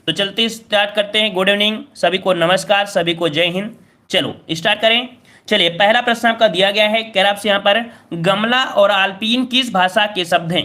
तो चलते स्टार्ट करते हैं। गुड इवनिंग सभी को, नमस्कार सभी को, जय हिंद। चलो स्टार्ट करें। चलिए पहला प्रश्न आपका दिया गया है, कह रहा आपसे यहाँ पर गमला और आल्पीन किस भाषा के शब्द हैं।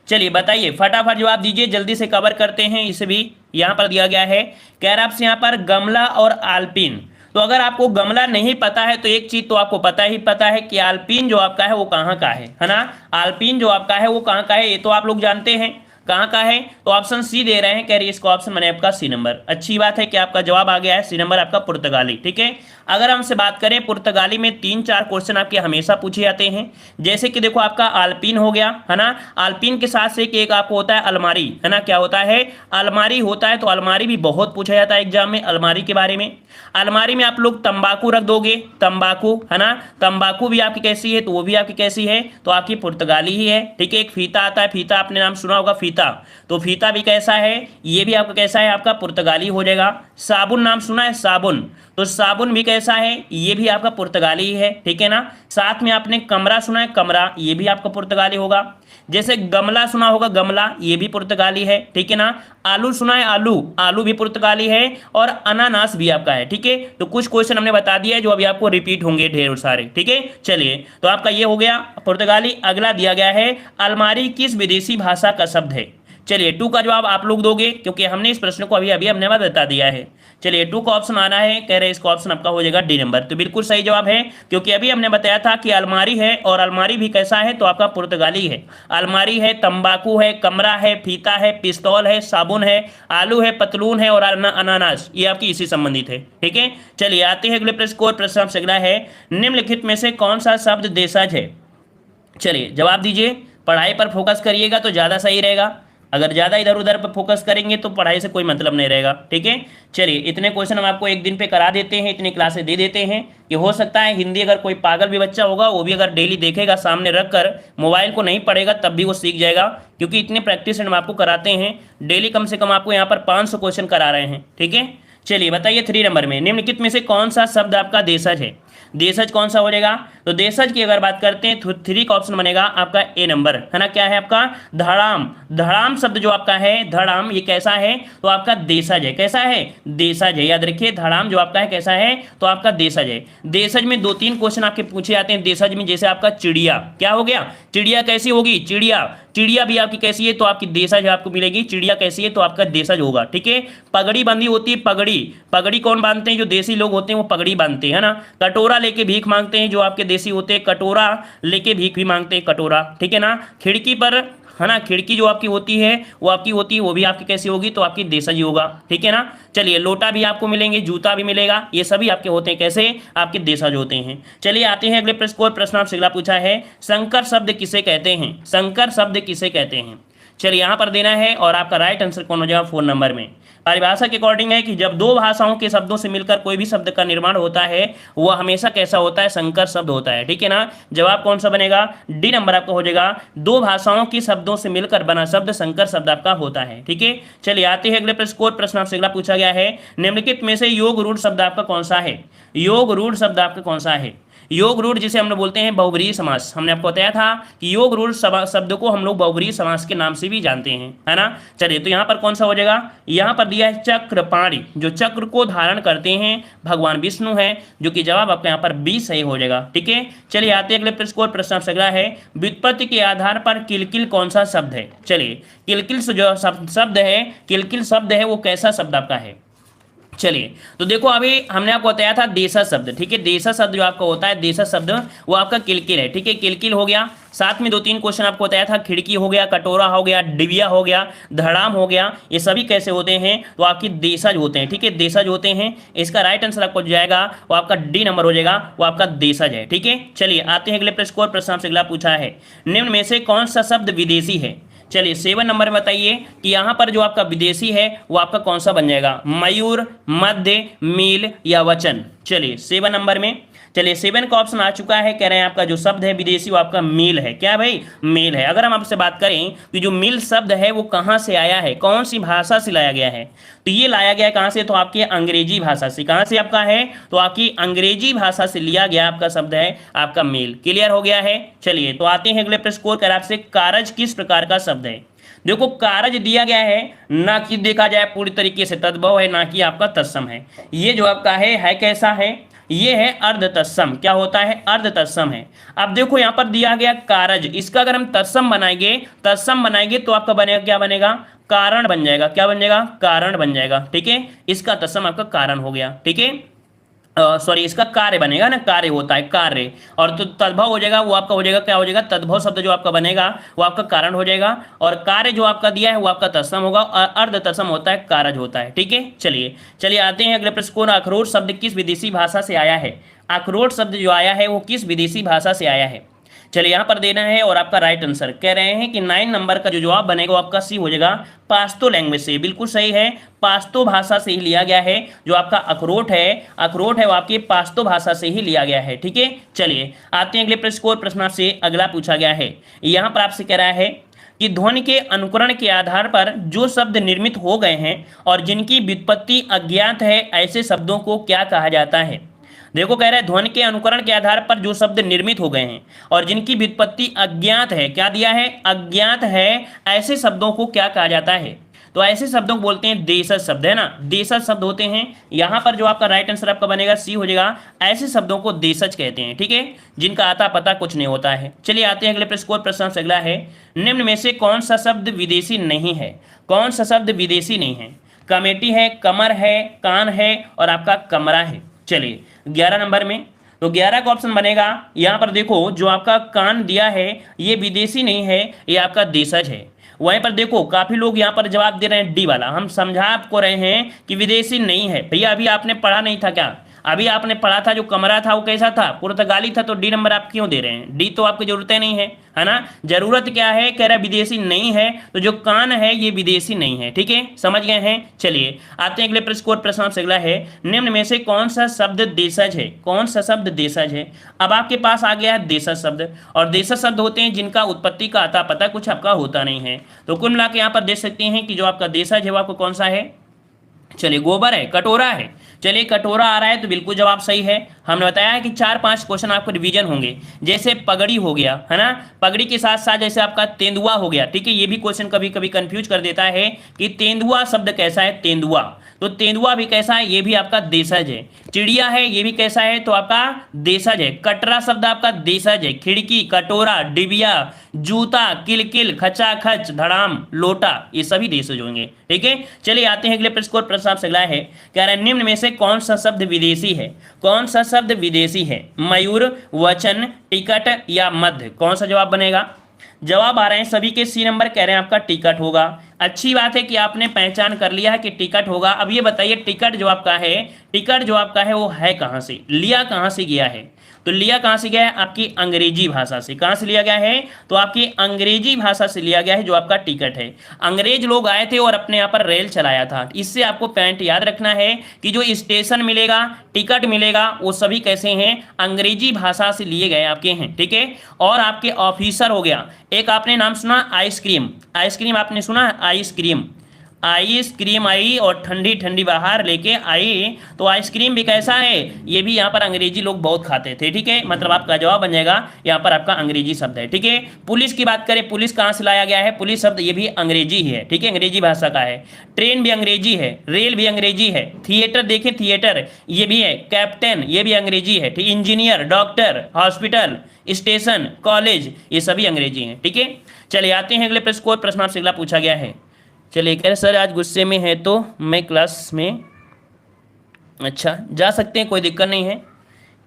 चलिए बताइए, फटाफट जवाब दीजिए, जल्दी से कवर करते हैं। इसे भी यहाँ पर दिया गया है, कह रहा आपसे यहाँ पर गमला और आल्पीन। तो अगर आपको गमला नहीं पता है तो एक चीज तो आपको पता ही पता है कि आल्पीन जो आपका है वो कहाँ का है ना। आल्पीन जो आपका है वो कहाँ का है, ये तो आप लोग जानते हैं कहाँ का है। तो ऑप्शन सी दे रहे हैं, कह रही है इसका ऑप्शन मैंने आपका सी नंबर। अच्छी बात है कि आपका जवाब आ गया है सी नंबर आपका पुर्तगाली। ठीक है, अगर हमसे बात करें पुर्तगाली में 3-4 क्वेश्चन आपके हमेशा पूछे जाते हैं। जैसे कि देखो आपका आल्पीन हो गया है ना, आल्पीन के साथ से एक आपको होता है अलमारी, है ना। क्या होता है, अलमारी होता है। तो अलमारी भी बहुत पूछा जाता है एग्जाम में, अलमारी के बारे में। अलमारी में आप लोग तंबाकू रख दोगे, तंबाकू है ना, तंबाकू भी आपकी कैसी है, तो वो भी आपकी कैसी है, तो आपकी पुर्तगाली ही है। ठीक है, एक फीता आता है, फीता आपने नाम सुना होगा, फीता, तो फीता भी कैसा है, ये भी आपका कैसा है, आपका पुर्तगाली हो जाएगा। साबुन नाम सुना है, साबुन, तो साबुन भी कैसा है, ये भी आपका पुर्तगाली ही है। ठीक है ना। साथ में आपने कमरा सुना है, कमरा, ये भी आपका पुर्तगाली होगा। जैसे गमला सुना होगा, गमला, ये भी पुर्तगाली है। ठीक है ना। आलू सुना है, आलू, आलू भी पुर्तगाली है। और अनानास भी आपका है। ठीक है, तो कुछ क्वेश्चन हमने बता दिया है जो अभी आपको रिपीट होंगे ढेर सारे। ठीक है, चलिए तो आपका ये हो गया पुर्तगाली। अगला दिया गया है, अलमारी किस विदेशी भाषा का शब्द है। चलिए 2 का जवाब आप लोग दोगे क्योंकि हमने इस प्रश्न को अभी अभी हमने बता दिया है। चलिए 2 का ऑप्शन आना है, कह रहे हैं इसका ऑप्शन आपका हो जाएगा डी नंबर। तो बिल्कुल सही जवाब है, क्योंकि अभी हमने बताया था कि अलमारी है और अलमारी भी कैसा है, तो आपका पुर्तगाली है। अलमारी है, तंबाकू है, कमरा है, फीता है, पिस्तौल है, साबुन है, आलू है, पतलून है और अनानास, ये आपकी इसी संबंधित है। ठीक है, चलिए आते हैं अगले प्रश्न को। प्रश्न आपसे अगला है, निम्नलिखित में से कौन सा शब्द देशज है। चलिए जवाब दीजिए, पढ़ाई पर फोकस करिएगा तो ज़्यादा सही रहेगा। अगर ज़्यादा इधर उधर पर फोकस करेंगे तो पढ़ाई से कोई मतलब नहीं रहेगा। ठीक है, चलिए इतने क्वेश्चन हम आपको एक दिन पे करा देते हैं, इतनी क्लासें दे देते हैं कि हो सकता है हिंदी अगर कोई पागल भी बच्चा होगा वो भी अगर डेली देखेगा सामने रख कर, मोबाइल को नहीं पढ़ेगा, तब भी वो सीख जाएगा, क्योंकि इतने प्रैक्टिस हम आपको कराते हैं डेली। कम से कम आपको यहाँ पर 500 क्वेश्चन करा रहे हैं। ठीक है, चलिए बताइए 3 नंबर में, निम्नलिखित में से कौन सा शब्द आपका देशज है। देशज कौन सा हो जाएगा, तो देशज की अगर बात करते हैं तो 3 का ऑप्शन बनेगा आपका ए नंबर, है ना। क्या है आपका, धड़ाम। धड़ाम शब्द जो आपका है, धड़ाम, ये कैसा है, तो आपका देशज है। कैसा है, देशज है। याद रखिए, धड़ाम जो आपका है कैसा है, तो आपका देशज है। देशज में 2-3 क्वेश्चन आपके पूछे जाते हैं देशज में। जैसे आपका चिड़िया, क्या हो गया, चिड़िया कैसी होगी, चिड़िया, चिड़िया भी आपकी कैसी है, तो आपकी देशज आपको मिलेगी। चिड़िया कैसी है, तो आपका देशज होगा। ठीक है, पगड़ी बंदी होती है, पगड़ी, पगड़ी कौन बांधते हैं, जो देसी लोग होते हैं वो पगड़ी बांधते हैं, है ना। कटोरा लेके भीख मांगते हैं जो आपके देसी होते हैं, कटोरा लेके भीख भी मांगते हैं, कटोरा। ठीक है ना। खिड़की पर, है ना, खिड़की जो आपकी होती है वो आपकी होती है, वो भी आपकी कैसी होगी, तो आपकी देशज होगा। ठीक है ना। चलिए लोटा भी आपको मिलेंगे, जूता भी मिलेगा, ये सभी आपके होते हैं कैसे, आपके देशज होते हैं। चलिए आते हैं अगले प्रश्न को। प्रश्न आपसे अगला पूछा है, संकर शब्द किसे कहते हैं। संकर शब्द किसे कहते हैं। चलिए यहाँ पर देना है और आपका राइट आंसर कौन हो जाएगा 4 नंबर में। परिभाषा के अकॉर्डिंग है कि जब 2 भाषाओं के शब्दों से मिलकर कोई भी शब्द का निर्माण होता है वो हमेशा कैसा होता है, संकर शब्द होता है। ठीक है ना। जवाब कौन सा बनेगा, डी नंबर आपका हो जाएगा। 2 भाषाओं के शब्दों से मिलकर बना शब्द संकर शब्द आपका होता है। ठीक है, चलिए आते हैं अगले प्रश्न को। प्रश्न आपसे अगला पूछा गया है, निम्नलिखित में से योग रूढ़ शब्द आपका कौन सा है। योग रूढ़ शब्द आपका कौन सा है। योग रूढ़ जिसे हम लोग बोलते हैं बहुब्रीहि समास, हमने आपको बताया था कि योग रूढ़ शब्द को हम लोग बहुब्रीहि समास के नाम से भी जानते हैं, है ना। चलिए तो यहाँ पर कौन सा हो जाएगा, यहाँ पर दिया है चक्रपाणि, जो चक्र को धारण करते हैं भगवान विष्णु है, जो कि जवाब आपका यहाँ पर बी सही हो जाएगा। ठीक है, चलिए आते हैं अगले प्रश्न को। प्रश्न आपसे अगला है, व्युत्पत्ति के आधार पर किलकिल कौन सा शब्द है। चलिए किलकिल जो शब्द है, किलकिल शब्द है वो कैसा शब्द आपका है। चलिए तो देखो अभी हमने आपको बताया था देशज शब्द। ठीक है, देशज शब्द जो आपका होता है, देशज शब्द वो आपका किलकिल है। ठीक है, किलकिल हो गया। साथ में 2-3 क्वेश्चन आपको बताया था, खिड़की हो गया, कटोरा हो गया, डिबिया हो गया, धड़ाम हो गया, ये सभी कैसे होते हैं, तो आपकी देशज होते हैं। ठीक है, देशज होते हैं। इसका राइट आंसर आपको जाएगा वो आपका डी नंबर हो जाएगा, वो आपका देशज है। ठीक है, चलिए आते हैं अगले प्रश्न को। प्रश्न आपसे अगला पूछा है, निम्न में से कौन सा शब्द विदेशी है। चलिए 7 नंबर में बताइए कि यहाँ पर जो आपका विदेशी है वो आपका कौन सा बन जाएगा, मयूर, मध्य, मील या वचन। चलिए 7 नंबर में, चलिए 7 का ऑप्शन आ चुका है, कह रहे हैं आपका जो शब्द है विदेशी वो आपका मील है। क्या भाई, मील है। अगर हम आपसे बात करें कि जो मील शब्द है वो कहाँ से आया है, कौन सी भाषा से लाया गया है, तो ये लाया गया है कहाँ से, तो आपकी अंग्रेजी भाषा से। कहाँ से आपका है, तो आपकी अंग्रेजी भाषा से लिया गया आपका शब्द है आपका मील। क्लियर हो गया है। चलिए तो आते हैं अगले प्रश्न को। आपसे कारज किस प्रकार का शब्द है। देखो कारज दिया गया है, ना कि देखा जाए पूरी तरीके से तद्भव है, ना कि आपका तत्सम है। ये जो आपका है कैसा है, ये है अर्ध तत्सम। क्या होता है, अर्ध तत्सम है। अब देखो यहां पर दिया गया कारज, इसका अगर हम तत्सम बनाएंगे तो आपका बनेगा, क्या बनेगा, कारण बन जाएगा। क्या बन जाएगा, कारण बन जाएगा। ठीक है, इसका तत्सम आपका कारण हो गया। ठीक है, सॉरी इसका कार्य बनेगा ना, कार्य होता है कार्य, और तो तद्भव हो जाएगा, वो आपका हो जाएगा, क्या हो जाएगा, तद्भव शब्द जो आपका बनेगा वो आपका कारण हो जाएगा, और कार्य जो आपका दिया है वो आपका तत्सम होगा, और अर्ध तत्सम होता है, कारज होता है। ठीक है, चलिए आते हैं अगले प्रश्न को। अखरोट शब्द किस विदेशी भाषा से आया है। अखरोट शब्द जो आया है वो किस विदेशी भाषा से आया है। चलिए यहां पर देना है, और आपका राइट आंसर कह रहे हैं कि 9 नंबर का जो जवाब बनेगा वो आपका सी हो जाएगा, पाश्तो लैंग्वेज से। बिल्कुल सही है, पाश्तो भाषा से ही लिया गया है। जो आपका अखरोट है वो आपकी पाश्तो भाषा से ही लिया गया है। ठीक है, चलिए आते हैं अगले प्रश्न को। प्रश्न आपसे अगला पूछा गया है, यहां पर आपसे कह रहा है कि ध्वनि के अनुकरण के आधार पर जो शब्द निर्मित हो गए हैं और जिनकी व्युत्पत्ति अज्ञात है, ऐसे शब्दों को क्या कहा जाता है। देखो कह रहा है ध्वनि के अनुकरण के आधार पर जो शब्द निर्मित हो गए हैं और जिनकी व्युत्पत्ति अज्ञात है, क्या दिया है, अज्ञात है, ऐसे शब्दों को क्या कहा जाता है। तो ऐसे शब्दों को बोलते हैं देशज शब्द, है ना, देशज शब्द होते हैं। यहां पर जो आपका राइट आंसर आपका बनेगा सी हो जाएगा, ऐसे शब्दों को देशज कहते हैं। ठीक है, जिनका आता पता कुछ नहीं होता है। चलिए आते हैं अगले प्रश्न को। प्रश्न से अगला है, निम्न में से कौन सा शब्द विदेशी नहीं है। कौन सा शब्द विदेशी नहीं है। कमेटी है, कमर है, कान है, और आपका कमरा है। चलिए 11 नंबर में, तो 11 का ऑप्शन बनेगा। यहां पर देखो जो आपका कान दिया है ये विदेशी नहीं है, ये आपका देशज है। वहीं पर देखो काफी लोग यहां पर जवाब दे रहे हैं डी वाला। हम समझा आपको रहे हैं कि विदेशी नहीं है। भैया अभी आपने पढ़ा नहीं था क्या, अभी आपने पढ़ा था जो कमरा था वो कैसा था, पुर्तगाली था, तो डी नंबर आप क्यों दे रहे हैं। डी तो आपकी जरूरत नहीं है ना। जरूरत क्या है, कह रहा विदेशी नहीं है, तो जो कान है ये विदेशी नहीं है। ठीक है, समझ गए हैं। चलिए आते हैं अगले प्रश्न को। प्रश्न आपसे अगला है, निम्न में से कौन सा शब्द देशज है। कौन सा शब्द देशज है। अब आपके पास आ गया है देशज शब्द, और देशज शब्द होते हैं जिनका उत्पत्ति का अता पता कुछ आपका होता नहीं है। तो कुल मिला के यहाँ पर देख सकते हैं कि जो आपका देशज है वो आपको कौन सा है। चलिए गोबर है, कटोरा है। चलिए कटोरा आ रहा है तो बिल्कुल जवाब सही है। हमने बताया है कि 4-5 क्वेश्चन आपको रिवीजन होंगे, जैसे पगड़ी हो गया, है ना, पगड़ी के साथ साथ जैसे आपका तेंदुआ हो गया। ठीक है, ये भी क्वेश्चन कभी कभी कंफ्यूज कर देता है कि तेंदुआ शब्द कैसा है, तेंदुआ, तो तेंदुआ भी कैसा है, ये भी आपका देशज है। चिड़िया है, ये भी कैसा है, तो आपका देशज है। कटरा शब्द आपका देशज है। खिड़की, कटोरा, डिबिया, जूता, किलकिल, खचाखच, धड़ाम, लोटा, ये सभी देशज होंगे। ठीक है, चलिए आते हैं अगले प्रश्न को। प्रश्न आपसे अगला है, कह रहे हैं निम्न में से कौन सा शब्द विदेशी है। कौन सा शब्द विदेशी है। मयूर, वचन, टिकट या मध्य। कौन सा जवाब बनेगा। जवाब आ रहे हैं सभी के सी नंबर, कह रहे हैं आपका टिकट होगा। अच्छी बात है कि आपने पहचान कर लिया है कि टिकट होगा। अब ये बताइए टिकट जो आपका है, टिकट जो आपका है वो है कहाँ से, लिया कहाँ से गया है। तो लिया कहाँ से गया है, आपकी अंग्रेजी भाषा से। कहाँ से लिया गया है, तो आपकी अंग्रेजी भाषा से लिया गया है जो आपका टिकट है। अंग्रेज लोग आए थे और अपने यहाँ पर रेल चलाया था। इससे आपको पॉइंट याद रखना है कि जो स्टेशन मिलेगा, टिकट मिलेगा, वो सभी कैसे हैं, अंग्रेजी भाषा से लिए गए आपके हैं। ठीक है, और आपके ऑफिसर हो गया। एक आपने नाम सुना आइसक्रीम, आइसक्रीम आपने सुना है, आइसक्रीम, आइसक्रीम आई और ठंडी ठंडी बाहर लेके आई, तो आइसक्रीम भी कैसा है, ये भी यहाँ पर अंग्रेजी लोग बहुत खाते थे। ठीक है, मतलब आपका जवाब बन जाएगा यहाँ पर आपका अंग्रेजी शब्द है। ठीक है, पुलिस की बात करें, पुलिस कहाँ से लाया गया है, पुलिस शब्द ये भी अंग्रेजी ही है। ठीक है, अंग्रेजी भाषा का है। ट्रेन भी अंग्रेजी है, रेल भी अंग्रेजी है। थिएटर देखें, थिएटर ये भी है। कैप्टन ये भी अंग्रेजी है। ठीक, engineer, doctor, hospital, station, college, ये सभी अंग्रेजी हैं। ठीक है, चलिए आते हैं अगले प्रश्न को। प्रश्न आपसे अगला पूछा गया है, चलिए कह रहे सर आज गुस्से में है तो मैं क्लास में, अच्छा जा सकते हैं, कोई दिक्कत नहीं है।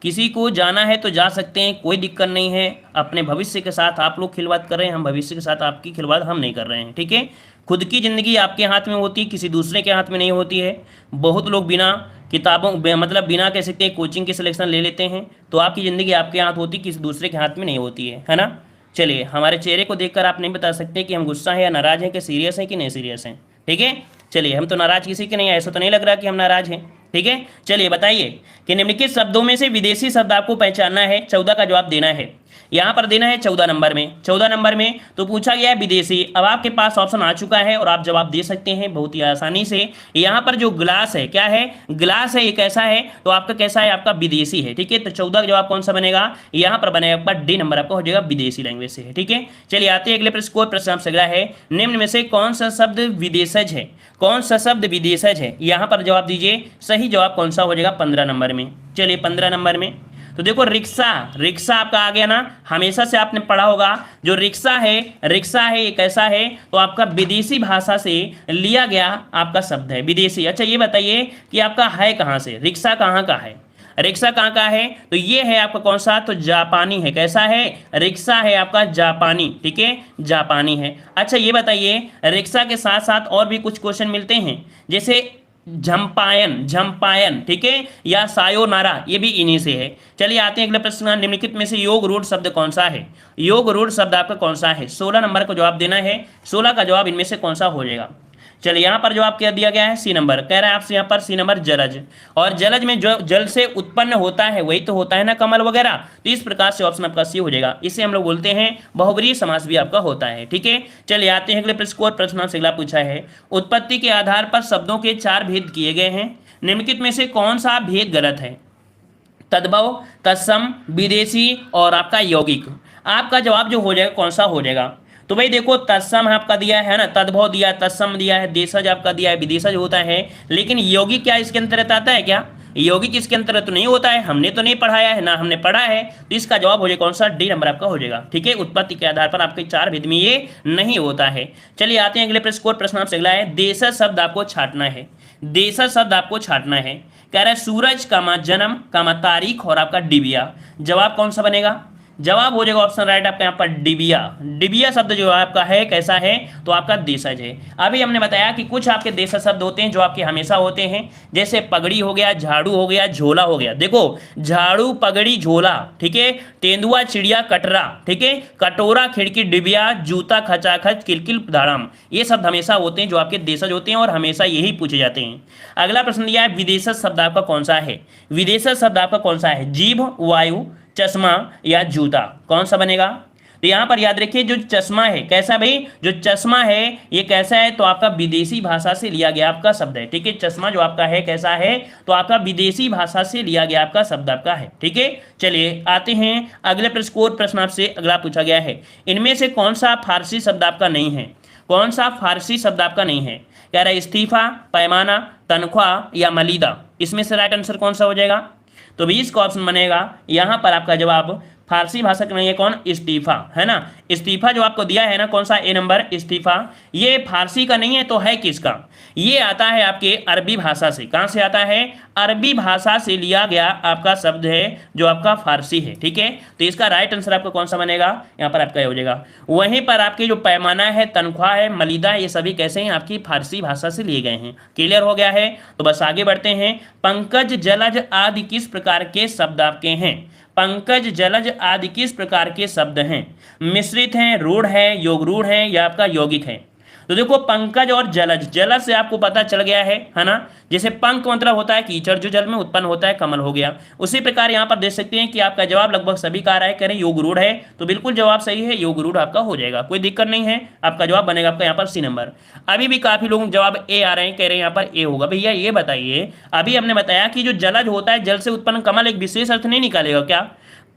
किसी को जाना है तो जा सकते हैं, कोई दिक्कत नहीं है। अपने भविष्य के साथ आप लोग खिलवाड़ कर रहे हैं, हम भविष्य के साथ आपकी खिलवाड़ हम नहीं कर रहे हैं। ठीक है, खुद की ज़िंदगी आपके हाथ में होती है, किसी दूसरे के हाथ में नहीं होती है। बहुत लोग बिना किताबों मतलब बिना कह सकते हैं कोचिंग की सिलेक्शन ले लेते हैं, तो आपकी ज़िंदगी आपके हाथ होती, किसी दूसरे के हाथ में नहीं होती है ना। चलिए हमारे चेहरे को देखकर आप नहीं बता सकते कि हम गुस्सा है या नाराज हैं, कि सीरियस हैं कि नहीं सीरियस हैं। ठीक है, चलिए हम तो नाराज किसी के नहीं है, ऐसा तो नहीं लग रहा कि हम नाराज हैं। ठीक है, चलिए बताइए कि निम्नलिखित शब्दों में से विदेशी शब्द आपको पहचानना है, 14 का जवाब देना है। यहाँ पर देना है 14 नंबर में। 14 नंबर में तो पूछा गया है विदेशी। अब आपके पास ऑप्शन आ चुका है और आप जवाब दे सकते हैं बहुत ही आसानी से। यहाँ पर जो ग्लास है, क्या है, ग्लास है, ये कैसा है, तो आपका कैसा है, आपका विदेशी है। ठीक है, तो 14 का जवाब कौन सा बनेगा, यहाँ पर बनेगा आपका डी नंबर आपका हो जाएगा, विदेशी लैंग्वेज से है। ठीक है, चलिए आते हैं अगले प्रश्न को। प्रश्न आपसे अगला है, निम्न में से कौन सा शब्द विदेशज है, कौन सा शब्द विदेशज है, यहाँ पर जवाब दीजिए। सही जवाब कौन सा हो जाएगा 15 नंबर में। चलिए 15 नंबर में तो देखो रिक्शा, रिक्शा आपका आ गया ना, हमेशा से आपने पढ़ा होगा जो रिक्शा है, रिक्शा है ये कैसा है, तो आपका विदेशी भाषा से लिया गया आपका शब्द है, विदेशी। अच्छा ये बताइए कि आपका है कहाँ से, रिक्शा कहाँ का है, रिक्शा कहाँ का है, तो ये है आपका कौन सा, तो जापानी है। कैसा है, रिक्शा है आपका जापानी। ठीक है, जापानी है। अच्छा ये बताइए, रिक्शा के साथ साथ और भी कुछ क्वेश्चन मिलते हैं, जैसे झम्पायन, झम्पायन, ठीक है, या सायोनारा, ये भी इन्हीं से है। चलिए आते हैं अगले प्रश्न, निम्नलिखित में से योग रूढ़ शब्द कौन सा है, योग रूढ़ शब्द आपका कौन सा है, 16 नंबर को जवाब देना है। 16 का जवाब इनमें से कौन सा हो जाएगा। चलिए यहाँ पर जवाब क्या दिया गया है, सी नंबर, कह रहा है आपसे यहाँ पर सी नंबर जलज। और जलज में जो जल से उत्पन्न होता है वही तो होता है ना कमल वगैरह, तो इस प्रकार से ऑप्शन आपका सी हो जाएगा। इसे हम लोग बोलते हैं बहुब्रीहि समास भी आपका होता है। ठीक है, चलिए आते हैं अगले प्रश्न को। प्रश्न आपसे अगला पूछा है, उत्पत्ति के आधार पर शब्दों के 4 भेद किए गए हैं, निम्नलिखित में से कौन सा भेद गलत है, तद्भव, तत्सम, विदेशी और आपका यौगिक। आपका जवाब जो हो जाएगा कौन सा हो जाएगा, तो भाई देखो तत्सम आपका दिया है ना, तद्भव दिया, तत्सम दिया है, देशज आपका दिया है, विदेशज होता है, लेकिन यौगिक क्या इसके अंतर्गत आता है क्या, यौगिक इसके अंतर्गत तो नहीं होता है, हमने तो नहीं पढ़ाया है ना, हमने पढ़ा है, तो इसका जवाब हो जाएगा कौन सा, डी नंबर आपका हो जाएगा। ठीक है, उत्पत्ति के आधार पर आपके 4 भेद में ये नहीं होता है। चलिए आते हैं अगले प्रश्न को। प्रश्न आपसे अगला है, देशज शब्द आपको छांटना है, देशज शब्द आपको छांटना है। कह रहा है सूरज कामा जन्म कामा तारीख और आपका डिबिया। जवाब कौन सा बनेगा, जवाब हो जाएगा ऑप्शन राइट आपका यहाँ पर डिबिया। डिबिया शब्द जो आपका है कैसा है, तो आपका देशज है। अभी हमने बताया कि कुछ आपके देशज शब्द होते हैं जो आपके हमेशा होते हैं, जैसे पगड़ी हो गया, झाड़ू हो गया, झोला हो गया। देखो झाड़ू, पगड़ी, झोला, ठीक है, तेंदुआ, चिड़िया, कटरा, ठीक है, कटोरा, खिड़की, डिबिया, जूता, खचाखच, किलकिल, धाड़म, ये शब्द हमेशा होते हैं जो आपके देशज होते हैं और हमेशा यही पूछे जाते हैं। अगला प्रश्न दिया है, विदेशज शब्द आपका कौन सा है, विदेशज शब्द आपका कौन सा है, जीभ, वायु, चश्मा या जूता, कौन सा बनेगा। तो यहां पर याद रखिए जो चश्मा है कैसा भाई, जो चश्मा है ये कैसा है, तो आपका विदेशी भाषा से लिया गया आपका शब्द है। ठीक है, चश्मा जो आपका है कैसा है, तो आपका विदेशी भाषा से लिया गया आपका शब्द आपका है। ठीक है, चलिए आते हैं अगले प्रश्न को। प्रश्न आपसे अगला पूछा गया है, इनमें से कौन सा फारसी शब्द आपका नहीं है, कौन सा फारसी शब्द आपका नहीं है। कह रहा है इस्तीफा, पैमाना, तनख्वाह या मलीदा। इसमें से राइट आंसर कौन सा हो जाएगा, तो 20 का ऑप्शन बनेगा। यहां पर आपका जवाब फारसी भाषा का नहीं है, कौन, इस्तीफा, है ना। इस्तीफा जो आपको दिया है ना, कौन सा, ए नंबर, इस्तीफा, ये फारसी का नहीं है तो है किसका, ये आता है आपके अरबी भाषा से। कहां से आता है, अरबी भाषा से लिया गया आपका शब्द है जो आपका फारसी है। ठीक है, तो इसका राइट आंसर आपका कौन सा बनेगा, यहाँ पर आपका हो जाएगा। वहीं पर आपके जो पैमाना है, तनख्वाह है, मलीदा, ये सभी कैसे हैं, आपकी फारसी भाषा से लिए गए हैं। क्लियर हो गया है, तो बस आगे बढ़ते हैं। पंकज, जलज आदि किस प्रकार के शब्द आपके हैं, पंकज, जलज आदि किस प्रकार के शब्द हैं, मिश्रित हैं, रूढ़ है, योग रूढ़ है या आपका यौगिक है। तो देखो पंकज और जलज, जलज से आपको पता चल गया है ना, जैसे पंक मतलब होता है कीचड़ जो जल में उत्पन्न होता है, कमल हो गया। उसी प्रकार यहाँ पर देख सकते हैं कि आपका जवाब लगभग सभी का आ रहा है, कह रहे हैं योग रूढ़ है, तो बिल्कुल जवाब सही है, योग रूढ़ आपका हो जाएगा, कोई दिक्कत नहीं है। आपका जवाब बनेगा आपका यहाँ पर सी नंबर। अभी भी काफी लोग जवाब ए आ रहे हैं, कह रहे हैं यहाँ पर ए होगा। भैया ये बताइए, अभी हमने बताया कि जो जलज होता है, जल से उत्पन्न कमल, एक विशेष अर्थ नहीं निकालेगा क्या,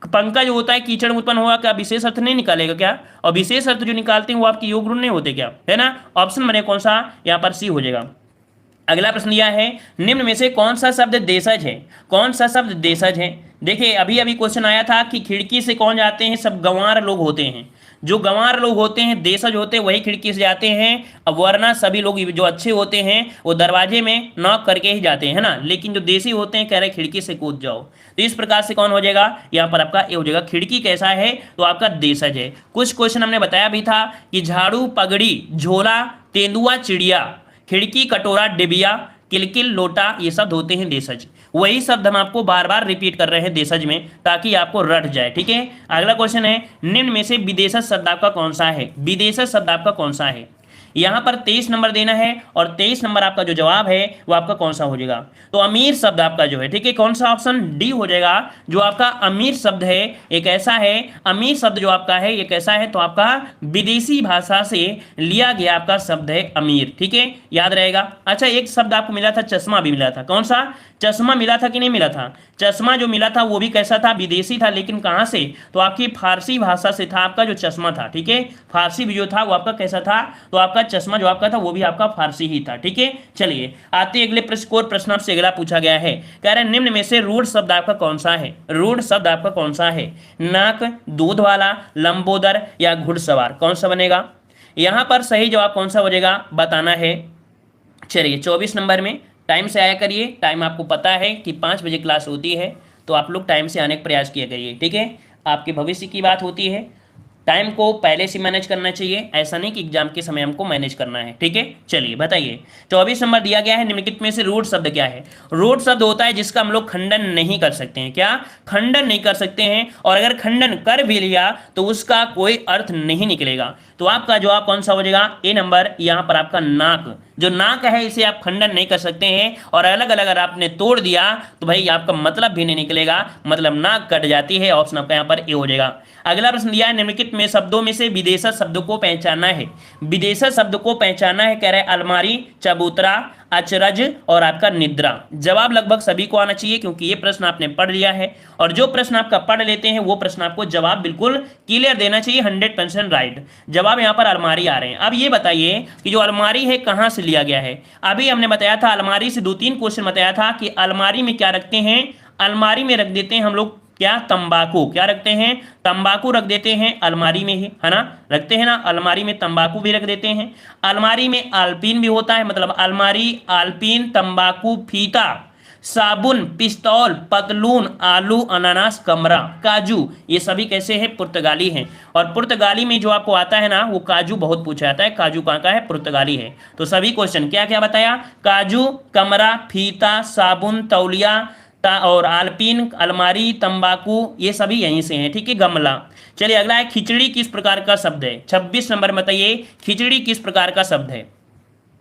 पंकज होता है कीचड़ में उत्पन्न होगा, क्या विशेष अर्थ नहीं निकालेगा क्या, और विशेष अर्थ जो निकालते हैं वो आपकी योग रूढ़ नहीं होते क्या, है ना। ऑप्शन बने कौन सा, यहाँ पर सी हो जाएगा। अगला प्रश्न दिया है, निम्न में से कौन सा शब्द देशज है, कौन सा शब्द देशज है। देखिए अभी अभी क्वेश्चन आया था कि खिड़की से कौन जाते हैं, सब गंवार लोग होते हैं, जो गंवार लोग होते हैं, देशज होते हैं, वही खिड़की से जाते हैं। अब वरना सभी लोग जो अच्छे होते हैं वो दरवाजे में नॉक करके ही जाते हैं, है ना, लेकिन जो देसी होते हैं कह रहे खिड़की से कूद जाओ। तो इस प्रकार से कौन हो जाएगा, यहाँ पर आपका ए हो जाएगा। खिड़की कैसा है, तो आपका देशज है। कुछ क्वेश्चन हमने बताया भी था कि झाड़ू, पगड़ी, झोला, तेंदुआ, चिड़िया, खिड़की, कटोरा, डिबिया, किलकिल, लोटा, ये शब्द होते हैं देशज। वही शब्द हम आपको बार बार रिपीट कर रहे हैं देशज में, ताकि आपको रट जाए। ठीक है, अगला क्वेश्चन है, निम्न में से विदेशज शब्द आपका कौन सा है, विदेशज शब्द आपका कौन सा है। यहाँ पर 23 नंबर देना है और 23 नंबर आपका जो जवाब है वो आपका कौन सा हो जाएगा, तो अमीर शब्द आपका जो है, ठीक है, कौन सा ऑप्शन डी हो जाएगा। जो आपका अमीर शब्द है एक ऐसा है, अमीर शब्द जो आपका है ये कैसा है, तो आपका विदेशी भाषा से लिया गया आपका शब्द है अमीर, ठीक है, याद रहेगा। अच्छा, एक शब्द आपको मिला था, चश्मा भी मिला था, कौन सा, चश्मा मिला था कि नहीं मिला था, चश्मा जो मिला था वो भी कैसा था, विदेशी था, लेकिन कहां से, तो आपकी फारसी भाषा से था आपका जो चश्मा था, ठीक है, फारसी भी जो था वो आपका कैसा था, तो आपका चश्मा जो आपका था वो भी आपका फारसी ही था, ठीक है। चलिए आते हैं अगले प्रश्न को, प्रश्न आपसे अगला पूछा गया है, कह रहे हैं निम्न में से रूढ़ शब्द आपका कौन सा है, रूढ़ शब्द आपका कौन सा है, नाक, दूध वाला, लंबोदर या घुड़सवार, कौन सा बनेगा। यहां पर सही जवाब कौन सा हो जाएगा बताना है। चलिए 24 नंबर में टाइम से आया करिए, टाइम आपको पता है कि 5 बजे क्लास होती है, तो आप लोग टाइम से आने का प्रयास किया करिए, ठीक है, आपके भविष्य की बात होती है, टाइम को पहले से मैनेज करना चाहिए, ऐसा नहीं कि एग्जाम के समय हमको मैनेज करना है, ठीक है। चलिए बताइए 24 नंबर दिया गया है, निम्नलिखित में से रूढ़ शब्द क्या है। रूढ़ शब्द होता है जिसका हम लोग खंडन नहीं कर सकते हैं, क्या खंडन नहीं कर सकते हैं, और अगर खंडन कर भी लिया तो उसका कोई अर्थ नहीं निकलेगा, तो आपका जवाब कौन सा हो जाएगा, ए नंबर, यहां पर आपका नाक, जो नाक है इसे आप खंडन नहीं कर सकते हैं, और अलग अलग अगर आपने तोड़ दिया तो भाई आपका मतलब भी नहीं निकलेगा, मतलब नाक कट जाती है, ऑप्शन आपका यहां पर ए हो जाएगा। अगला प्रश्न दिया है, निम्नलिखित में शब्दों में से विदेशज शब्द को पहचानना है, विदेशज शब्द को पहचानना है, कह रहे हैं अलमारी, चबूतरा, अचरज और आपका निद्रा। जवाब लगभग सभी को आना चाहिए क्योंकि ये प्रश्न आपने पढ़ लिया है, और जो प्रश्न आपका पढ़ लेते हैं वो प्रश्न आपको जवाब बिल्कुल क्लियर देना चाहिए, 100% राइट। जवाब यहाँ पर अलमारी आ रहे हैं। अब ये बताइए कि जो अलमारी है कहाँ से लिया गया है। अभी हमने बताया था अलमारी से 2-3 क्वेश्चन बताया था कि अलमारी में क्या रखते हैं, अलमारी में रख देते हैं हम लोग क्या, तंबाकू, क्या रखते हैं, तंबाकू रख देते हैं अलमारी में ही, है ना, रखते हैं ना, अलमारी में तंबाकू भी रख देते हैं। अलमारी में आलपीन भी होता है, मतलब अलमारी, आलपीन, तंबाकू, फीता, साबुन, पिस्तौल, पतलून, आलू, अनानास, कमरा, काजू, ये सभी कैसे हैं, पुर्तगाली हैं। और पुर्तगाली में जो आपको आता है ना वो काजू बहुत पूछा जाता है, काजू कहाँ का है, पुर्तगाली है। तो सभी क्वेश्चन क्या क्या बताया, काजू, कमरा, फीता, साबुन, तौलिया और आलपीन, अलमारी, तंबाकू, ये सभी यहीं से हैं, ठीक है, गमला। चलिए अगला है, खिचड़ी किस प्रकार का शब्द है। 26 नंबर में बताइए खिचड़ी किस प्रकार का शब्द है।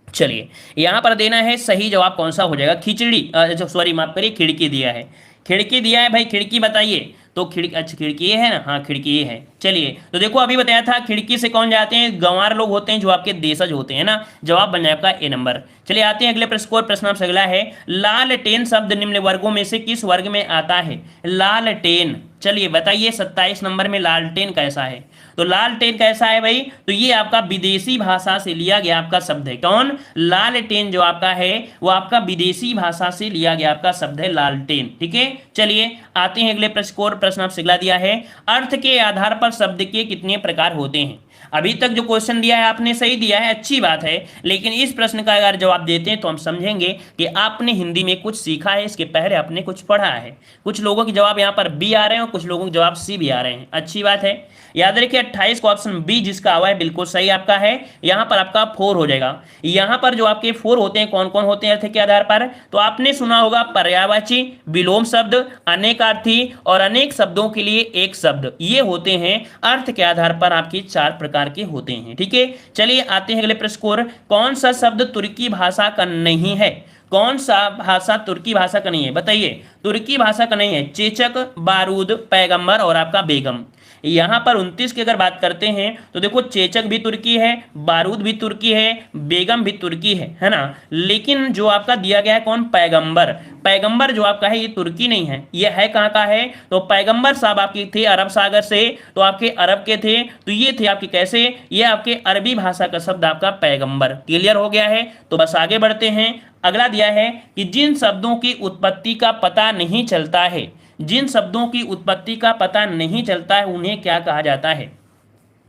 चलिए यहां पर देना है सही जवाब कौन सा हो जाएगा, खिचड़ी, सॉरी माफ करिए, खिड़की दिया है, खिड़की दिया है भाई, खिड़की बताइए, तो खिड़की, अच्छा खिड़की ये है ना, हाँ खिड़की ये है। चलिए तो देखो अभी बताया था खिड़की से कौन जाते हैं, गंवार लोग होते हैं जो आपके देशज होते हैं ना, जवाब बन जाएगा ए नंबर। चलिए आते हैं अगले प्रश्न को, प्रश्न आपसे अगला है, लालटेन शब्द निम्न वर्गों में से किस वर्ग में आता है, लालटेन। चलिए बताइए 27 नंबर में लालटेन कैसा है, तो लालटेन कैसा है भाई, तो ये आपका विदेशी भाषा से लिया गया आपका शब्द है, कौन, लालटेन जो आपका है वो आपका विदेशी भाषा से लिया गया आपका शब्द है लालटेन, ठीक है। चलिए आते हैं अगले प्रश्न को, प्रश्न आपसे अगला दिया है, अर्थ के आधार पर शब्द के कितने प्रकार होते हैं। अभी तक जो क्वेश्चन दिया है आपने सही दिया है, अच्छी बात है, लेकिन इस प्रश्न का अगर जवाब देते हैं तो हम समझेंगे कि आपने हिंदी में कुछ सीखा है, इसके पहले आपने कुछ पढ़ा है। कुछ लोगों के जवाब यहाँ पर बी आ रहे हैं और कुछ लोगों के जवाब सी भी आ रहे हैं, अच्छी बात है। याद रखिए 28 को ऑप्शन बी जिसका हुआ है बिल्कुल सही आपका है, यहाँ पर आपका 4 हो जाएगा। यहाँ पर जो आपके 4 होते हैं कौन कौन होते हैं अर्थ के आधार पर, तो आपने सुना होगा पर्यायवाची, विलोम शब्द, अनेकार्थी और अनेक शब्दों के लिए एक शब्द, ये होते हैं अर्थ के आधार पर आपके 4 प्रकार के होते हैं, ठीक है। चलिए आते हैं अगले प्रश्न को, कौन सा शब्द तुर्की भाषा का नहीं है, कौन सा भाषा तुर्की भाषा का नहीं है, बताइए तुर्की भाषा का नहीं है, चेचक, बारूद, पैगंबर और आपका बेगम। यहाँ पर 29 की अगर बात करते हैं तो देखो चेचक भी तुर्की है, बारूद भी तुर्की है, बेगम भी तुर्की है ना, लेकिन जो आपका दिया गया है कौन, पैगंबर, पैगंबर जो आपका है ये तुर्की नहीं है, ये है कहाँ का है, तो पैगंबर साहब आपके थे अरब सागर से, तो आपके अरब के थे, तो ये थे आपके कैसे, ये आपके अरबी भाषा का शब्द आपका पैगंबर। क्लियर हो गया है, तो बस आगे बढ़ते हैं। अगला दिया है कि जिन शब्दों की उत्पत्ति का पता नहीं चलता है, जिन शब्दों की उत्पत्ति का पता नहीं चलता है उन्हें क्या कहा जाता है।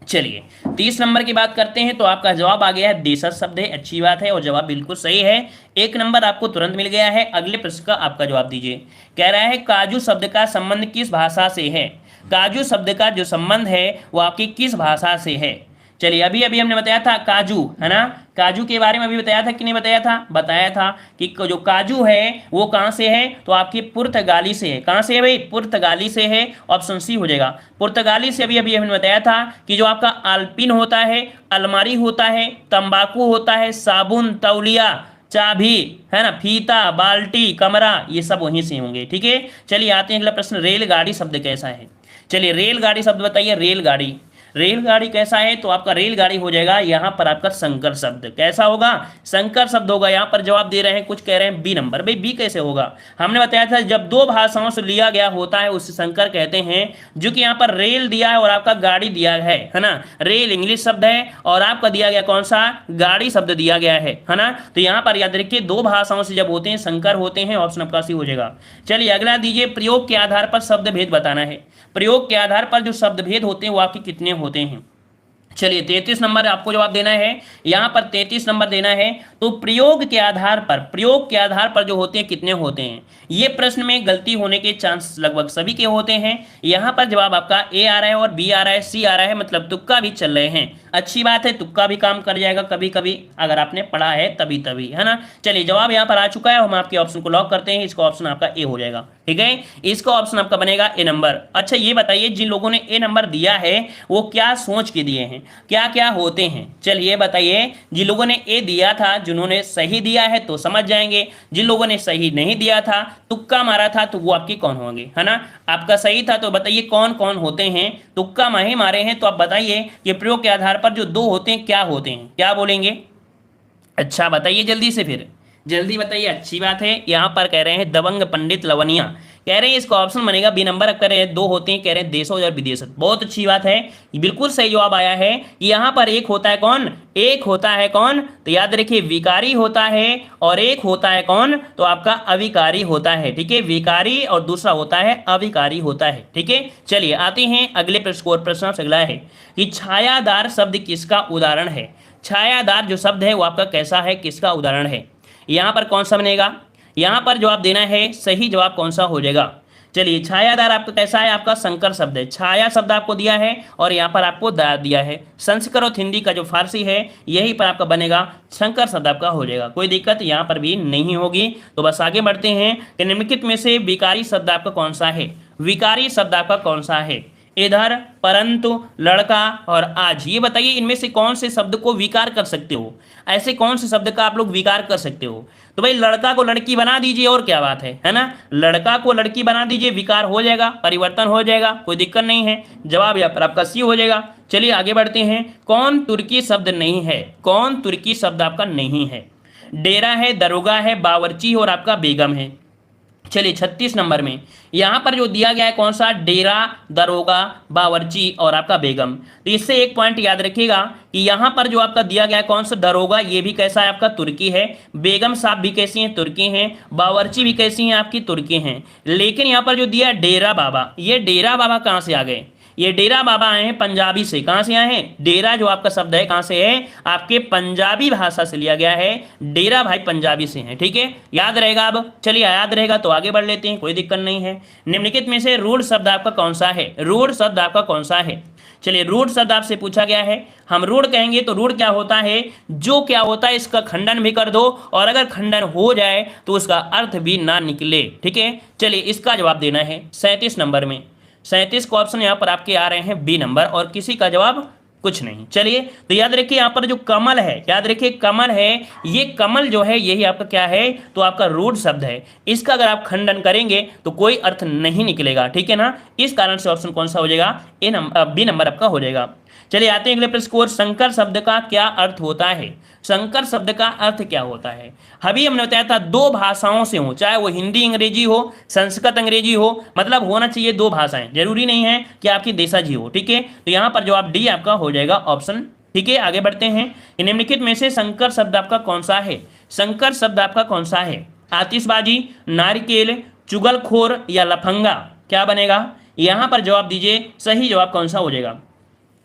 चलिए 30 नंबर की बात करते हैं, तो आपका जवाब आ गया है देशज शब्द है, अच्छी बात है और जवाब बिल्कुल सही है, 1 नंबर आपको तुरंत मिल गया है। अगले प्रश्न का आपका जवाब दीजिए, कह रहा है काजू शब्द का संबंध किस भाषा से है, काजू शब्द का जो संबंध है वो आपकी किस भाषा से है। चलिए अभी अभी हमने बताया था काजू, है ना, काजू के बारे में अभी बताया था कि नहीं बताया था, बताया था कि जो काजू है वो कहाँ से है, तो आपके पुर्तगाली से है। कहाँ से है भाई, पुर्तगाली से है, ऑप्शन सी हो जाएगा पुर्तगाली से। अभी अभी हमने बताया था कि जो आपका आल्पिन होता है, अलमारी होता है, तंबाकू होता है, साबुन, तौलिया, चाबी, है ना, फीता, बाल्टी, कमरा, ये सब वहीं से होंगे। ठीक है, चलिए आते हैं अगला प्रश्न, रेलगाड़ी शब्द कैसा है। चलिए रेलगाड़ी शब्द बताइए, रेलगाड़ी, रेलगाड़ी कैसा है, तो आपका रेलगाड़ी हो जाएगा यहाँ पर आपका संकर शब्द। कैसा होगा, संकर शब्द होगा। यहाँ पर जवाब दे रहे हैं, कुछ कह रहे हैं बी नंबर। भाई बी कैसे होगा, हमने बताया था जब दो भाषाओं से लिया गया होता है उसे संकर कहते हैं। जो कि यहाँ पर रेल दिया है और आपका गाड़ी दिया है ना, रेल इंग्लिश शब्द है और आपका दिया गया कौन सा, गाड़ी शब्द दिया गया है ना। तो यहाँ पर याद रखिए दो भाषाओं से जब होते हैं संकर होते हैं, ऑप्शन आपका सी हो जाएगा। चलिए अगला दीजिए, प्रयोग के आधार पर शब्द भेद बताना है। प्रयोग के आधार पर जो शब्द भेद होते हैं वो आपके कितने होते हैं। चलिए 33 नंबर आपको जवाब देना है, यहाँ पर 33 नंबर देना है। तो प्रयोग के आधार पर, प्रयोग के आधार पर जो होते हैं कितने होते हैं, ये प्रश्न में गलती होने के चांस लगभग सभी के होते हैं। यहाँ पर जवाब आपका ए आ रहा है और बी आ रहा है, सी आ रहा है, मतलब तुक्का भी चल रहे हैं। अच्छी बात है, तुक्का भी काम कर जाएगा कभी कभी, अगर आपने पढ़ा है तभी तभी, है ना। चलिए जवाब यहाँ पर आ चुका है, हम आपके ऑप्शन को लॉक करते हैं। इसका ऑप्शन आपका ए हो जाएगा। ठीक है, इसका ऑप्शन आपका बनेगा ए नंबर। अच्छा ये बताइए, जिन लोगों ने ए नंबर दिया है वो क्या सोच के दिए हैं, क्या क्या होते हैं। चलिए बताइए, जिन लोगों ने ए दिया था, जिन्होंने सही दिया है तो समझ जाएंगे, जिन लोगों ने सही नहीं दिया था, तुक्का मारा था, तो वो आपके कौन होंगे, है ना। आपका सही था तो बताइए कौन कौन होते हैं, तुक्का माहे मारे हैं तो आप बताइए कि प्रयोग के आधार पर जो दो होते हैं क्या होते हैं, क्या बोलेंगे। अच्छा बताइए जल्दी से, फिर जल्दी बताइए। अच्छी बात है, यहाँ पर कह रहे हैं दबंग पंडित लवनिया, कह रहे हैं इसका ऑप्शन बनेगा बी नंबर। अब कह रहे हैं दो होते हैं, कह रहे हैं देशज और विदेशज। बहुत अच्छी बात है, बिल्कुल सही जवाब आया है। यहाँ पर एक होता है कौन, एक होता है कौन, तो याद रखिए विकारी होता है, और एक होता है कौन, तो आपका अविकारी होता है। ठीक है, विकारी और दूसरा होता है अविकारी होता है। ठीक है, चलिए आते हैं अगले प्रश्न को। प्रश्न अगला है कि छायादार शब्द किसका उदाहरण है। छायादार जो शब्द है वो आपका कैसा है, किसका उदाहरण है। यहाँ पर कौन सा बनेगा, यहाँ पर जवाब देना है, सही जवाब कौन सा हो जाएगा। चलिए छायादार आपका कैसा है, आपका संकर शब्द है। छाया शब्द आपको दिया है और यहाँ पर आपको दार दिया है। संस्कृत हिंदी का जो फारसी है यही पर आपका बनेगा, संकर शब्द आपका हो जाएगा। कोई दिक्कत यहाँ पर भी नहीं होगी। तो बस आगे बढ़ते हैं कि निम्नलिखित में से विकारी शब्द आपका कौन सा है। विकारी शब्द आपका कौन सा है, इधर, परंतु, लड़का और आज। ये बताइए इनमें से कौन से शब्द को विकार कर सकते हो, ऐसे कौन से शब्द का आप लोग विकार कर सकते हो। तो भाई लड़का को लड़की बना दीजिए, और क्या बात है ना। लड़का को लड़की बना दीजिए, विकार हो जाएगा, परिवर्तन हो जाएगा, कोई दिक्कत नहीं है। जवाब यहाँ पर आपका सी हो जाएगा। चलिए आगे बढ़ते हैं। कौन तुर्की शब्द नहीं है, कौन तुर्की शब्द आपका नहीं है। डेरा है, दरोगा है, बावर्ची और आपका बेगम है। चलिए 36 नंबर में यहाँ पर जो दिया गया है कौन सा, डेरा, दरोगा, बावर्ची और आपका बेगम। तो इससे एक पॉइंट याद रखिएगा कि यहाँ पर जो आपका दिया गया है कौन सा, दरोगा, ये भी कैसा है आपका तुर्की है। बेगम साहब भी कैसी हैं, तुर्की हैं। बावर्ची भी कैसी हैं, आपकी तुर्की हैं। लेकिन यहाँ पर जो दिया डेरा बाबा, ये डेरा बाबा कहाँ से आ गए, ये डेरा बाबा आए हैं पंजाबी से। कहाँ से आए हैं, डेरा जो आपका शब्द है कहाँ से है, आपके पंजाबी भाषा से लिया गया है। डेरा भाई पंजाबी से है। ठीक है, याद रहेगा। अब चलिए याद रहेगा तो आगे बढ़ लेते हैं, कोई दिक्कत नहीं है। निम्नलिखित में से रूढ़ शब्द आपका कौन सा है, रूढ़ शब्द आपका कौन सा है। चलिए रूढ़ शब्द आपसे पूछा गया है। हम रूढ़ कहेंगे तो रूढ़ क्या होता है, जो क्या होता है इसका खंडन भी कर दो, और अगर खंडन हो जाए तो उसका अर्थ भी ना निकले। ठीक है, चलिए इसका जवाब देना है 37 नंबर में। 37 को ऑप्शन यहाँ पर आपके आ रहे हैं बी नंबर, और किसी का जवाब कुछ नहीं। चलिए तो याद रखिए यहाँ पर जो कमल है, याद रखिए कमल है, ये कमल जो है यही आपका क्या है, तो आपका रूढ़ शब्द है। इसका अगर आप खंडन करेंगे तो कोई अर्थ नहीं निकलेगा। ठीक है ना, इस कारण से ऑप्शन कौन सा हो जाएगा, बी नंबर आपका हो जाएगा। चलिए आते हैं अगले प्रश्न को। संकर शब्द का क्या अर्थ होता है, संकर शब्द का अर्थ क्या होता है। अभी हमने बताया था दो भाषाओं से हो, चाहे वो हिंदी अंग्रेजी हो, संस्कृत अंग्रेजी हो, मतलब होना चाहिए दो भाषाएं, जरूरी नहीं है कि आपकी देसाजी हो। ठीक है, तो यहाँ पर जवाब डी आपका हो जाएगा ऑप्शन। ठीक है, आगे बढ़ते हैं। निम्नलिखित में से संकर शब्द आपका कौन सा है, संकर शब्द आपका कौन सा है। आतिशबाजी, नारिकेल, चुगलखोर या लफंगा, क्या बनेगा। यहाँ पर जवाब दीजिए, सही जवाब कौन सा हो जाएगा।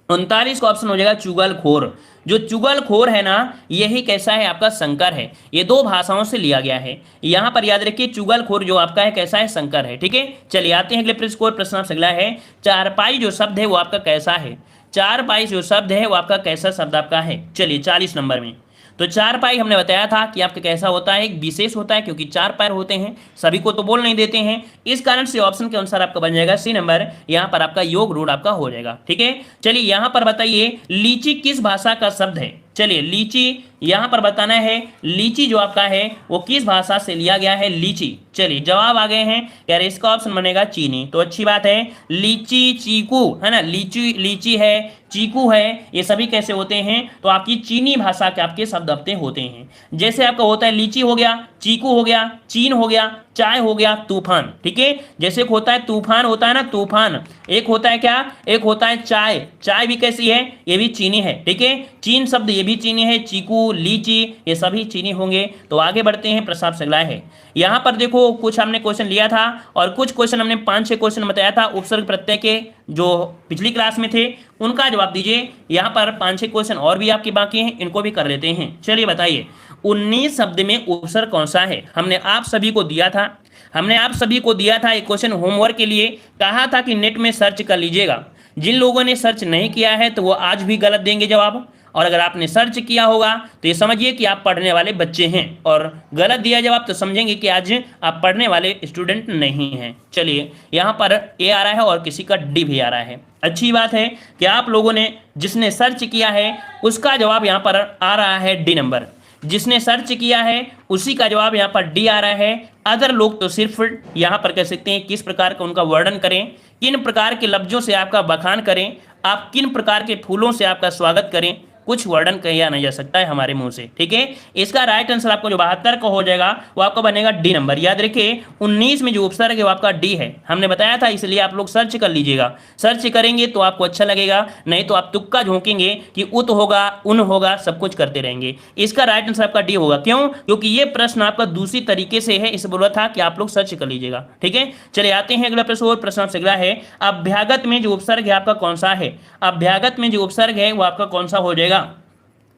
39 का ऑप्शन हो जाएगा चुगलखोर। जो चुगलखोर है ना, यही कैसा है आपका संकर है। ये दो भाषाओं से लिया गया है। यहाँ पर याद रखिए चुगलखोर जो आपका है कैसा है, संकर है। ठीक है, चलिए आते हैं अगले प्रश्न को। प्रश्न आपसे अगला है, चारपाई जो शब्द है वो आपका कैसा है। चारपाई जो शब्द है वो आपका कैसा शब्द आपका है। चलिए 40 नंबर में, तो चारपाई हमने बताया था कि आपका कैसा होता है, एक विशेष होता है, क्योंकि चार पैर होते हैं, सभी को तो बोल नहीं देते हैं। इस कारण से ऑप्शन के अनुसार आपका बन जाएगा सी नंबर, यहाँ पर आपका योग रूढ़ आपका हो जाएगा। ठीक है, चलिए यहाँ पर बताइए लीची किस भाषा का शब्द है। चलिए लीची यहाँ पर बताना है, लीची जो आपका है वो किस भाषा से लिया गया है, लीची। चलिए जवाब आ गए हैं यार, इसका ऑप्शन बनेगा चीनी, तो अच्छी बात है। लीची, चीकू है ना, लीची लीची है, चीकू है, ये सभी कैसे होते हैं, तो आपकी चीनी भाषा के आपके शब्द अपने होते हैं। जैसे आपका होता है लीची हो गया, चीकू हो गया, चीन हो गया, चाय हो गया, तूफान। ठीक है, जैसे एक होता है तूफान, होता है ना तूफान, एक होता है क्या, एक होता है चाय, चाय भी कैसी है, ये भी चीनी है। ठीक है, चीन शब्द ये भी चीनी है, चीकू, लीची ये सभी चीनी होंगे। तो आगे बढ़ते हैं, प्रसाद से अगला है। यहाँ पर देखो कुछ हमने क्वेश्चन लिया था और कुछ क्वेश्चन हमने 5-6 क्वेश्चन बताया था उपसर्ग प्रत्यय के, जो पिछली क्लास में थे उनका जवाब दीजिए। यहाँ पर 5-6 क्वेश्चन और भी आपके बाकी हैं, इनको भी कर लेते हैं। चलिए बताइए 19 शब्द में उपसर्ग कौन सा है। हमने आप सभी को दिया था, एक क्वेश्चन होमवर्क के लिए, कहा था कि नेट में सर्च कर लीजिएगा। जिन लोगों ने सर्च नहीं किया है तो वो आज भी गलत देंगे जवाब, और अगर आपने सर्च किया होगा तो ये समझिए कि आप पढ़ने वाले बच्चे हैं, और गलत दिया जवाब तो समझेंगे कि आज आप पढ़ने वाले स्टूडेंट नहीं हैं। चलिए यहाँ पर ए आ रहा है और किसी का डी भी आ रहा है। अच्छी बात है कि आप लोगों ने, जिसने सर्च किया है उसका जवाब यहाँ पर आ रहा है डी नंबर, जिसने सर्च किया है उसी का जवाब यहाँ पर डी आ रहा है। अदर लोग तो सिर्फ यहाँ पर कह सकते हैं किस प्रकार का उनका वर्णन करें, किन प्रकार के लफ्जों से आपका बखान करें, आप किन प्रकार के फूलों से आपका स्वागत करें, कुछ वर्णन किया नहीं जा सकता है हमारे मुंह से। ठीक है, इसका राइट आंसर आपको जो 72 का हो जाएगा वो आपका बनेगा डी नंबर। याद रखिए 19 में जो उपसर्ग है वो आपका डी है, हमने बताया था, इसलिए आप लोग सर्च कर लीजिएगा। सर्च करेंगे तो आपको अच्छा लगेगा, नहीं तो आप तुक्का झोंकेंगे कि उत होगा, उन होगा, सब कुछ करते रहेंगे। इसका राइट आंसर आपका डी होगा। क्यों? क्योंकि ये प्रश्न आपका दूसरी तरीके से है, इसे बोला था कि आप लोग सर्च कर लीजिएगा। ठीक है, चलिए आते हैं अगला प्रश्न। और प्रश्न आपसे अगला है, अभ्यागत में जो उपसर्ग है आपका कौन सा है। अभ्यागत में जो उपसर्ग है वो आपका कौन सा हो जाएगा।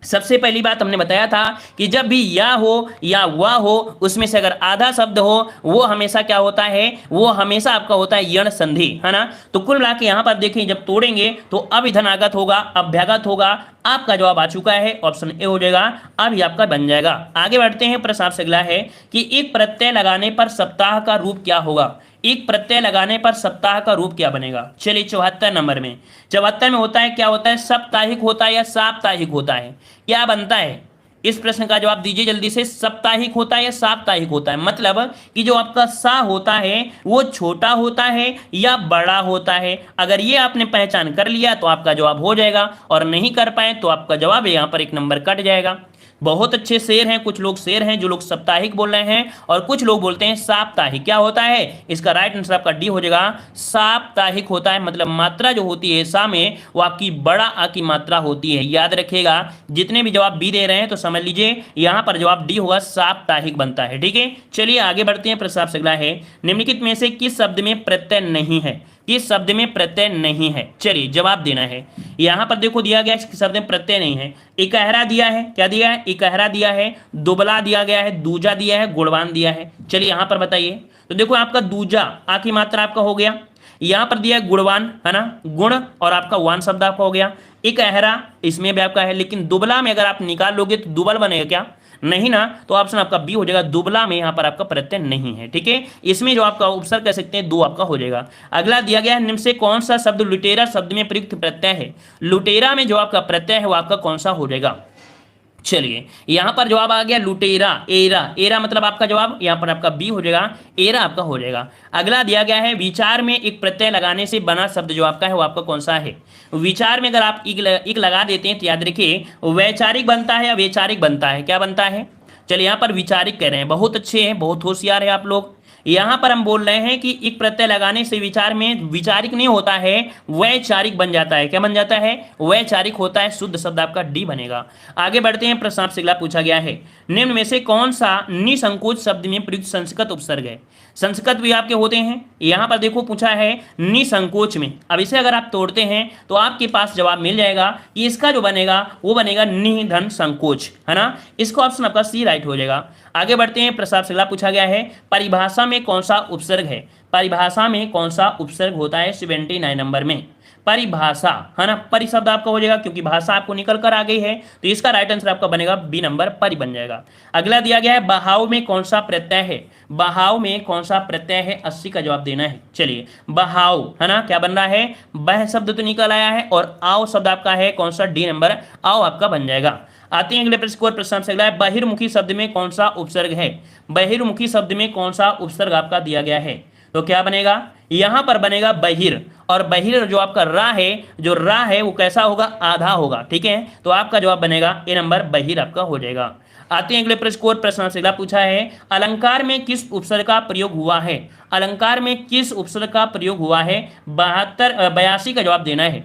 सबसे पहली बात हमने बताया था कि जब भी या हो या वह हो, उसमें से अगर आधा शब्द हो वो हमेशा क्या होता है, वो हमेशा आपका होता है यण संधि, है ना। तो कुल मिला के यहाँ पर देखिए जब तोड़ेंगे तो अभिधनागत होगा, अभ्यागत होगा। आपका जवाब आ चुका है, ऑप्शन ए हो जाएगा, अभी आपका बन जाएगा। आगे बढ़ते हैं, प्रश्न आपसे अगला है कि एक प्रत्यय लगाने पर सप्ताह का रूप क्या होगा। एक प्रत्यय लगाने पर सप्ताह का रूप क्या बनेगा। चलिए 74 नंबर में, 74 में होता है, क्या होता है, साप्ताहिक होता है या साप्ताहिक होता है, क्या बनता है। इस प्रश्न का जवाब दीजिए जल्दी से, साप्ताहिक होता है या साप्ताहिक होता है। मतलब कि जो आपका सा होता है वो छोटा होता है या बड़ा होता है। अगर ये आपने पहचान कर लिया तो आपका जवाब हो जाएगा, और नहीं कर पाए तो आपका जवाब यहाँ पर एक नंबर कट जाएगा। बहुत अच्छे शेर हैं, कुछ लोग शेर हैं जो लोग साप्ताहिक बोल रहे हैं, और कुछ लोग बोलते हैं साप्ताहिक। क्या होता है, इसका राइट आंसर आपका डी हो जाएगा, साप्ताहिक होता है। मतलब मात्रा जो होती है सा में वो आपकी बड़ा आ की मात्रा होती है। याद रखिएगा, जितने भी जवाब बी दे रहे हैं तो समझ लीजिए यहाँ पर जवाब डी होगा, साप्ताहिक बनता है। ठीक है, चलिए आगे बढ़ते हैं। प्रश्न आपसे अगला है, निम्नलिखित में से किस शब्द में प्रत्यय नहीं है। किस शब्द में प्रत्यय नहीं है, चलिए जवाब देना है। यहाँ पर देखो दिया गया है शब्द में प्रत्यय नहीं है। इकहरा दिया है, क्या दिया है, इकहरा दिया है, दुबला दिया गया है, दूजा दिया है, गुणवान दिया है। चलिए यहाँ पर बताइए, तो देखो आपका दूजा आ की मात्रा आपका हो गया, यहाँ पर दिया है गुणवान, है ना, गुण और आपका वान शब्द आपका हो गया। इकहरा इसमें भी आपका है, लेकिन दुबला में अगर आप निकाल लोगे तो दुबल बनेगा क्या, नहीं ना, तो ऑप्शन आपका बी हो जाएगा, दुबला में यहाँ पर आपका प्रत्यय नहीं है। ठीक है, इसमें जो आपका उपसर्ग कह सकते हैं दो आपका हो जाएगा। अगला दिया गया है, निम्न से कौन सा शब्द लुटेरा शब्द में प्रयुक्त प्रत्यय है। लुटेरा में जो आपका प्रत्यय है वो आपका कौन सा हो जाएगा। चलिए यहाँ पर जवाब आ गया लुटेरा, एरा, एरा मतलब आपका जवाब यहाँ पर आपका बी हो जाएगा, एरा आपका हो जाएगा। अगला दिया गया है, विचार में एक प्रत्यय लगाने से बना शब्द जो आपका है वो आपका कौन सा है। विचार में अगर आप एक लगा देते हैं तो याद रखिए वैचारिक बनता है या वैचारिक बनता है, क्या बनता है। चलिए यहाँ पर विचारिक कह रहे हैं, बहुत अच्छे हैं, बहुत होशियार है आप लोग। यहाँ पर हम बोल रहे हैं कि एक प्रत्यय लगाने से विचार में विचारिक नहीं होता है, वैचारिक बन जाता है। क्या बन जाता है, वैचारिक होता है। शुद्ध शब्द आपका डी बनेगा। आगे बढ़ते हैं, प्रश्न आपसे अगला पूछा गया है, निम्न में से कौन सा निसंकोच शब्द में प्रयुक्त संस्कृत उपसर्ग है। संस्कृत भी आपके होते हैं, यहाँ पर देखो पूछा है निसंकोच में। अब इसे अगर आप तोड़ते हैं तो आपके पास जवाब मिल जाएगा कि इसका जो बनेगा वो बनेगा निधन संकोच, है ना। इसका ऑप्शन आपका सी राइट हो जाएगा। आगे बढ़ते हैं, प्रश्न आपसे अगला पूछा गया है, परिभाषा में कौन सा उपसर्ग है? परिभाषा में कौन सा उपसर्ग होता है 79 नंबर में? परिभाषा, है ना, परि शब्द आपका हो जाएगा क्योंकि भाषा आपको निकल कर आ गई है, तो इसका राइट आंसर आपका बनेगा बी नंबर, परि बन जाएगा। अगला दिया गया है, बहाव में कौन सा प्रत्यय है? बहाव में कौन सा प्रत्यय है? 80 का जवाब देना है। चलिए, बहाव, है ना, क्या बन रहा है? बह शब्द तो निकल आया है और आओ शब्द आपका है कौन सा? डी नंबर, आओ आपका बन जाएगा। आते हैं अगले प्रश्न से। अगला है, बहिर्मुखी शब्द में कौन सा उपसर्ग है? बहिर्मुखी शब्द में कौन सा उपसर्ग आपका दिया गया है? तो क्या बनेगा? यहां पर बनेगा बहिर, और बहिर जो आपका रा है, जो रा है वो कैसा होगा? आधा होगा, ठीक है, तो आपका जवाब बनेगा ए नंबर, बहिर आपका हो जाएगा। आते हैं अगले प्रश्न से। अगला पूछा है, अलंकार में किस उपसर्ग का प्रयोग हुआ है? अलंकार में किस उपसर्ग का प्रयोग हुआ है? 82 का जवाब देना है।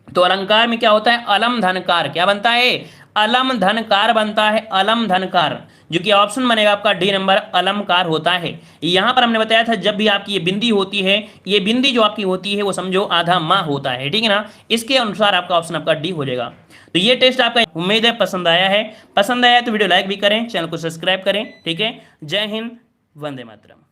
तो अलंकार में क्या होता है? अलम धनकार, क्या बनता है? अलम धनकार बनता है, अलम धनकार, जो कि ऑप्शन बनेगा आपका डी नंबर, अलमकार होता है। यहां पर हमने बताया था जब भी आपकी ये बिंदी होती है, ये बिंदी जो आपकी होती है वो समझो आधा माह होता है, ठीक है ना, इसके अनुसार आपका ऑप्शन आपका डी हो जाएगा। तो ये टेस्ट आपका उम्मीद है पसंद आया है। पसंद आया तो वीडियो लाइक भी करें, चैनल को सब्सक्राइब करें, ठीक है। जय हिंद, वंदे मातरम।